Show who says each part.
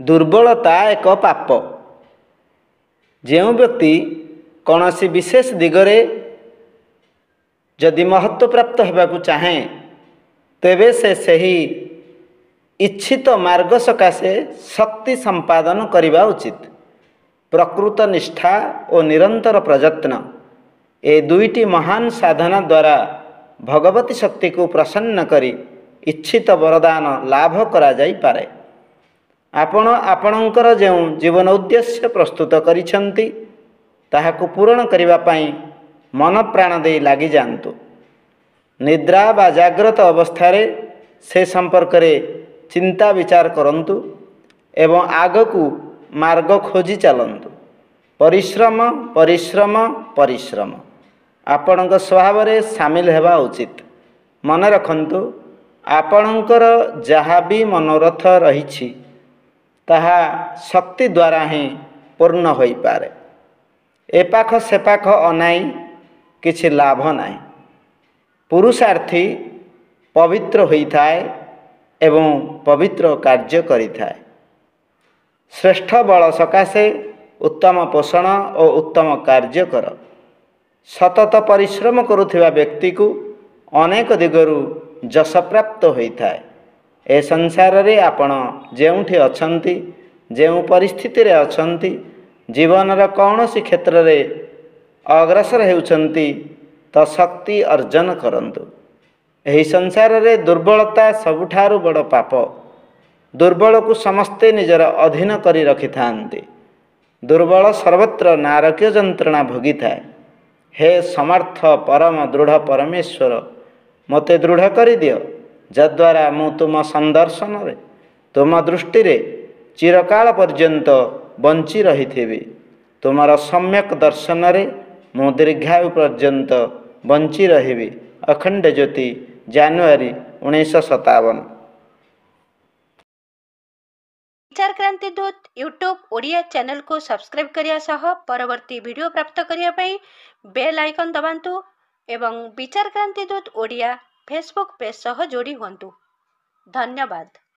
Speaker 1: दुर्बलता एक पाप। जो व्यक्ति कौन सी विशेष दिगरे जदि महत्व प्राप्त होगा चाहे तेबे से सही इच्छित मार्ग सकाशे शक्ति संपादन करने उचित। प्रकृत निष्ठा और निरंतर प्रयत्न ए दुईटी महान साधना द्वारा भगवती शक्ति को प्रसन्न करी इच्छित वरदान लाभ करा जाई पारे। आपण आपणकर जो जीवन उद्देश्य प्रस्तुत करिसेंती ताहाकु पूरण करिबा पई मन प्राण दे लागि जांतु। निद्रा बा जाग्रत अवस्था रे से संपर्क रे चिंता विचार करंतु एवं आगकु मार्ग खोजी चलंतु। परिश्रम परिश्रम परिश्रम आपणक स्वभाव रे शामिल हेबा उचित। मन रखंतु आपणकर जहाँ भी मनोरथ रही ताहा शक्ति द्वारा ही पूर्ण हो पारे। एपाख सेपाख अनाई किछि लाभ नाही। पुरुषार्थी पवित्र होइथाए एवं पवित्र कार्य करिथाए। श्रेष्ठ बल सकाशे उत्तम पोषण और उत्तम कार्य कर। सतत परिश्रम करुथिबा व्यक्ति को अनेक दिगरु जस प्राप्त होइथाए। ए संसार रे आपण जेउठी अछंती जेउ परिस्थिति रे अछंती जीवन रा कौनसी क्षेत्र रे अग्रसर हेउछंती तो शक्ति अर्जन करंतु। एही संसार रे दुर्बलता सबुठारु बड़ पाप। दुर्बल को समस्ते निजर अधीन करी रखि थांती। दुर्बल सर्वत्र नारकीय जंत्रणा भोगी थाए। हे समर्थ परम दृढ़ परमेश्वर मते दृढ़ करि दियो जद्वारा मु तुम संदर्शन रे तुम दृष्टि रे चिरकाल पर्यंत बंची रही थेबी। तुमर सम्यक दर्शन रे मु दीर्घायु पर्यंत बंची रहिबी। अखंड ज्योति जनवरी 1957।
Speaker 2: विचार क्रांति दूत यूट्यूब ओडिया चैनल को सब्सक्राइब करिया सह परवर्ती वीडियो प्राप्त करिया पई बेल आइकन दबांतु एवं विचार क्रांति दूत ओडिया फेसबुक पेज सह जोड़ी हुंतु। धन्यवाद।